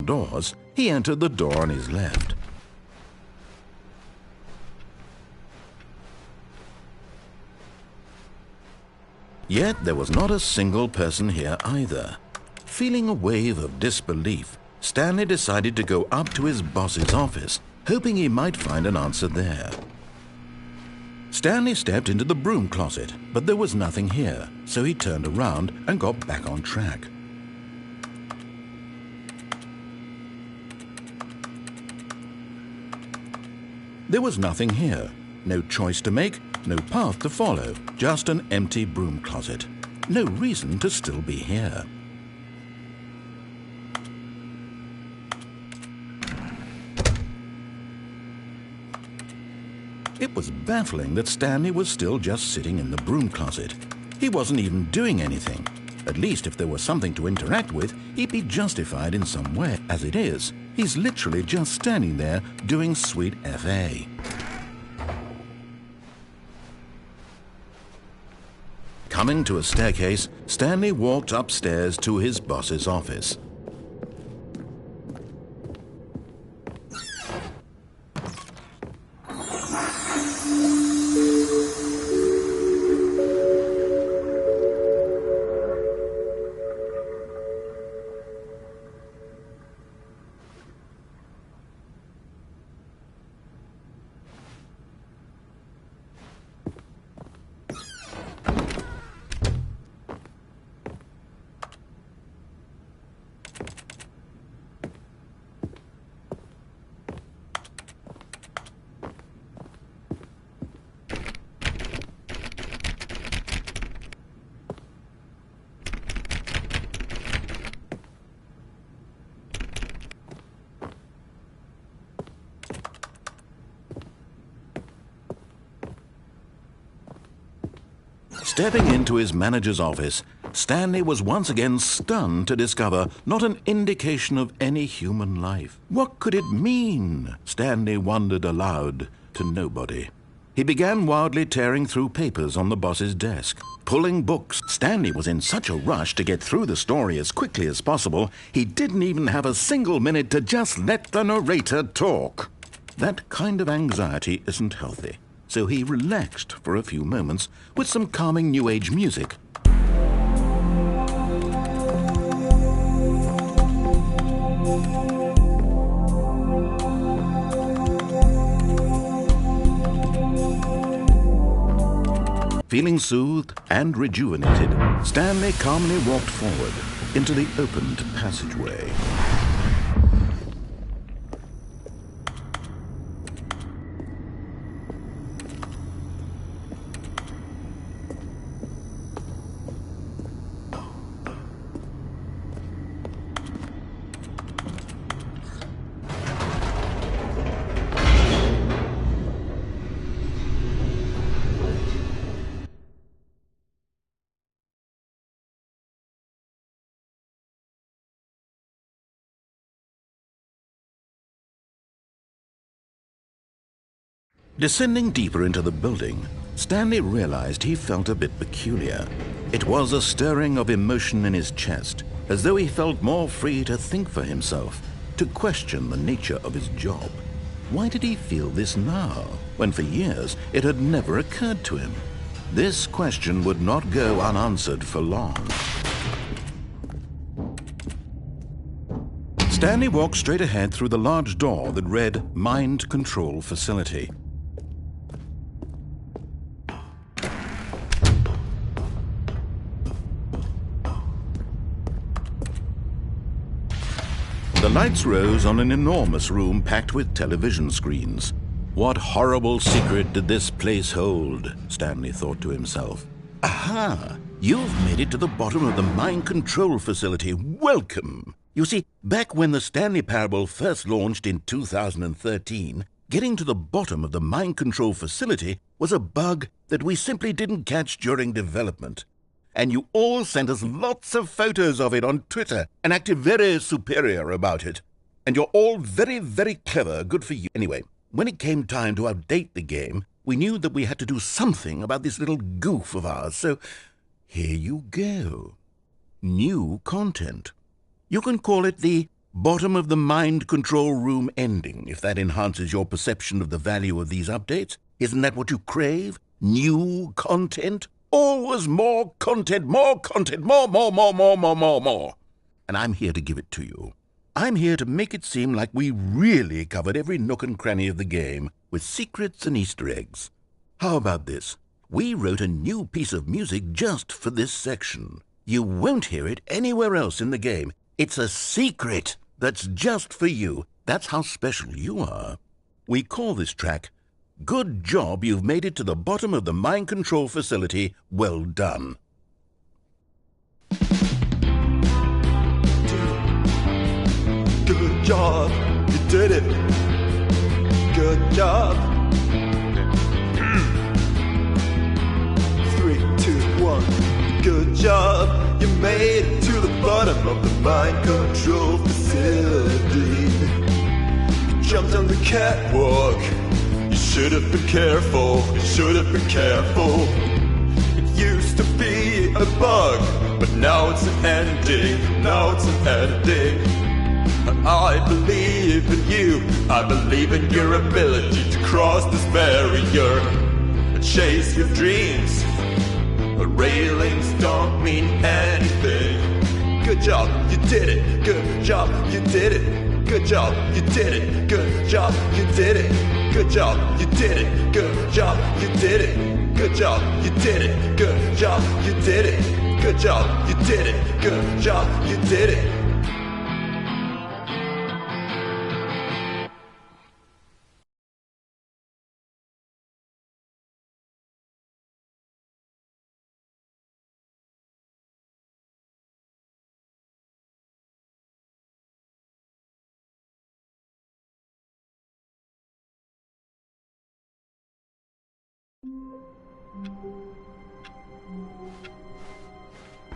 doors, he entered the door on his left. Yet there was not a single person here either. Feeling a wave of disbelief, Stanley decided to go up to his boss's office, hoping he might find an answer there. Stanley stepped into the broom closet, but there was nothing here, so he turned around and got back on track. There was nothing here. No choice to make, no path to follow, just an empty broom closet. No reason to still be here. It was baffling that Stanley was still just sitting in the broom closet. He wasn't even doing anything. At least if there was something to interact with, he'd be justified in some way. As it is, he's literally just standing there doing sweet FA. Coming to a staircase, Stanley walked upstairs to his boss's office. Stepping into his manager's office, Stanley was once again stunned to discover not an indication of any human life. What could it mean? Stanley wondered aloud to nobody. He began wildly tearing through papers on the boss's desk, pulling books. Stanley was in such a rush to get through the story as quickly as possible, he didn't even have a single minute to just let the narrator talk. That kind of anxiety isn't healthy. So he relaxed for a few moments with some calming New Age music. Feeling soothed and rejuvenated, Stanley calmly walked forward into the opened passageway. Descending deeper into the building, Stanley realized he felt a bit peculiar. It was a stirring of emotion in his chest, as though he felt more free to think for himself, to question the nature of his job. Why did he feel this now, when for years it had never occurred to him? This question would not go unanswered for long. Stanley walked straight ahead through the large door that read Mind Control Facility. The lights rose on an enormous room packed with television screens. What horrible secret did this place hold? Stanley thought to himself. Aha! You've made it to the bottom of the Mind Control Facility. Welcome! You see, back when the Stanley Parable first launched in 2013, getting to the bottom of the Mind Control Facility was a bug that we simply didn't catch during development. And you all sent us lots of photos of it on Twitter and acted very superior about it. And you're all very, very clever. Good for you. Anyway, when it came time to update the game, we knew that we had to do something about this little goof of ours. So here you go. New content. You can call it the Bottom of the mind control room ending, if that enhances your perception of the value of these updates. Isn't that what you crave? New content? Always more content, more content, more. And I'm here to give it to you. I'm here to make it seem like we really covered every nook and cranny of the game with secrets and Easter eggs. How about this? We wrote a new piece of music just for this section. You won't hear it anywhere else in the game. It's a secret that's just for you. That's how special you are. We call this track, Good Job You've Made It to the Bottom of the Mind Control Facility. Well done. Good job, you did it. Good job. 3, 2, 1. Good job, you made it to the bottom of the mind control facility. You jumped on the catwalk. You should have been careful. You should have been careful. It used to be a bug, but now it's an ending. Now it's an ending. I believe in you. I believe in your ability to cross this barrier and chase your dreams. But railings don't mean anything. Good job, you did it. Good job, you did it. Good job, you did it. Good job, you did it. Good job, you did it. Good job, you did it. Good job, you did it. Good job, you did it. Good job, you did it. Good job, you did it.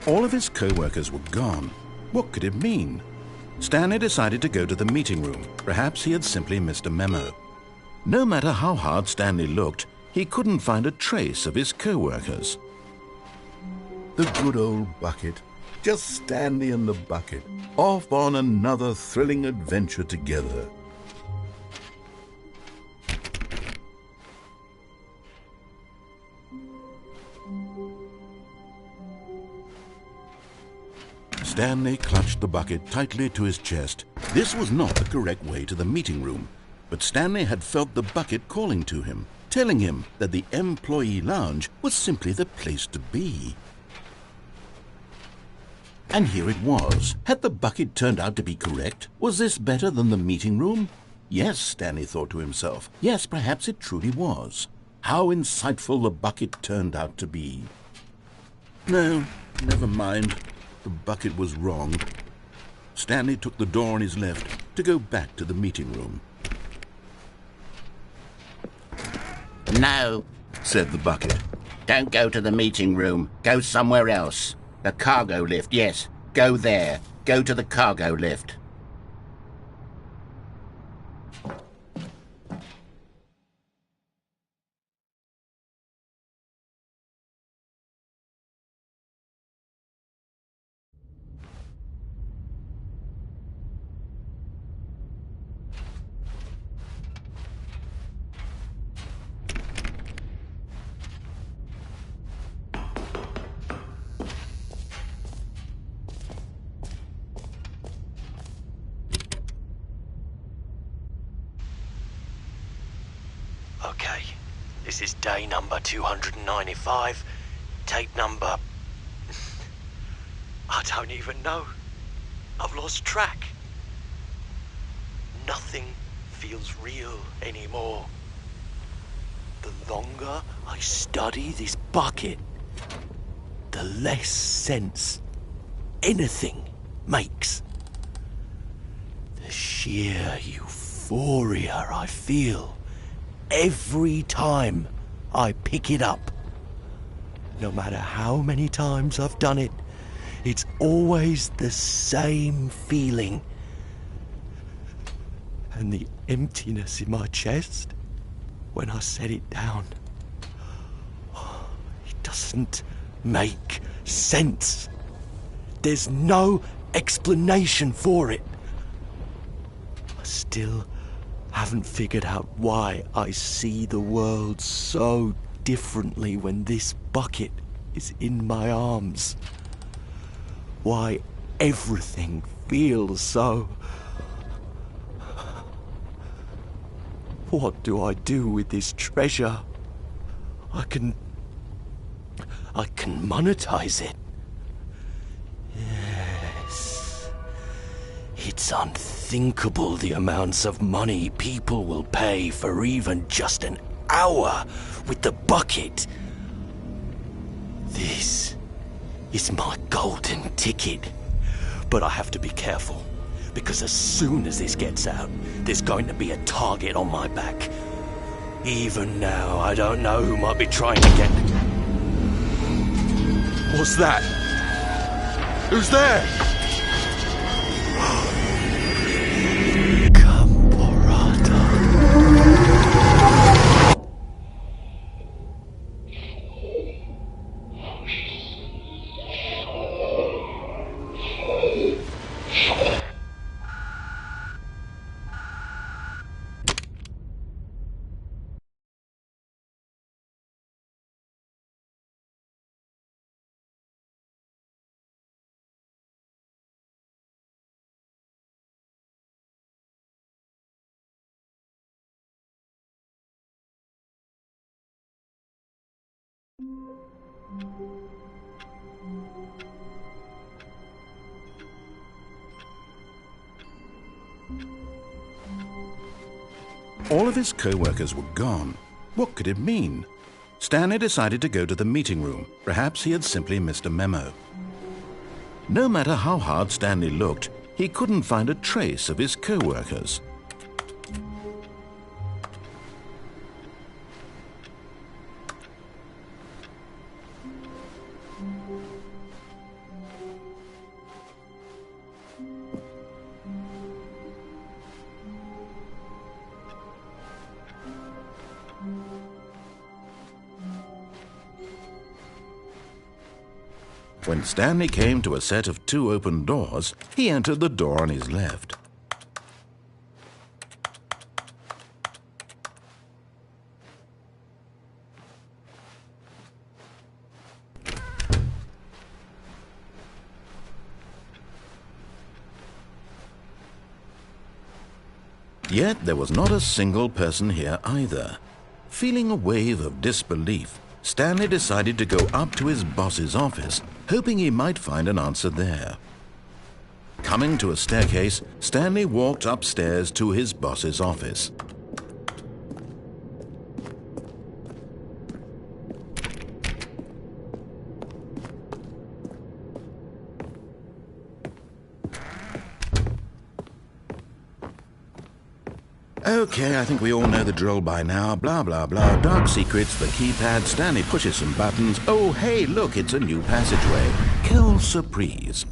All of his co-workers were gone. What could it mean? Stanley decided to go to the meeting room. Perhaps he had simply missed a memo. No matter how hard Stanley looked, he couldn't find a trace of his co-workers. The good old bucket. Just Stanley and the bucket, off on another thrilling adventure together. Stanley clutched the bucket tightly to his chest. This was not the correct way to the meeting room, but Stanley had felt the bucket calling to him, telling him that the employee lounge was simply the place to be. And here it was. Had the bucket turned out to be correct? Was this better than the meeting room? Yes, Stanley thought to himself. Yes, perhaps it truly was. How insightful the bucket turned out to be. No, never mind. The bucket was wrong. Stanley took the door on his left to go back to the meeting room. No, said the bucket. don't go to the meeting room. Go somewhere else. The cargo lift, yes. Go there. Go to the cargo lift. Okay, this is day number 295, tape number... I don't even know. I've lost track. Nothing feels real anymore. The longer I study this bucket, the less sense anything makes. The sheer euphoria I feel every time I pick it up. No matter how many times I've done it, it's always the same feeling. And the emptiness in my chest when I set it down, it doesn't make sense. There's no explanation for it. still haven't figured out why I see the world so differently when this bucket is in my arms. Why everything feels so... What do I do with this treasure? I can monetize it. Yes. It's unthinkable the amounts of money people will pay for even just an hour with the bucket. This is my golden ticket. But I have to be careful, because as soon as this gets out, there's going to be a target on my back. Even now, I don't know who might be trying to get... What's that? Who's there? Caporata. All of his co-workers were gone. What could it mean? Stanley decided to go to the meeting room. Perhaps he had simply missed a memo. No matter how hard Stanley looked, he couldn't find a trace of his co-workers. When Stanley came to a set of 2 open doors, he entered the door on his left. Yet there was not a single person here either. Feeling a wave of disbelief, Stanley decided to go up to his boss's office, hoping he might find an answer there. Coming to a staircase, Stanley walked upstairs to his boss's office. Okay, I think we all know the drill by now. Blah, blah, blah. Dark secrets, the keypad. Stanley pushes some buttons. Oh, hey, look, it's a new passageway. Quelle surprise.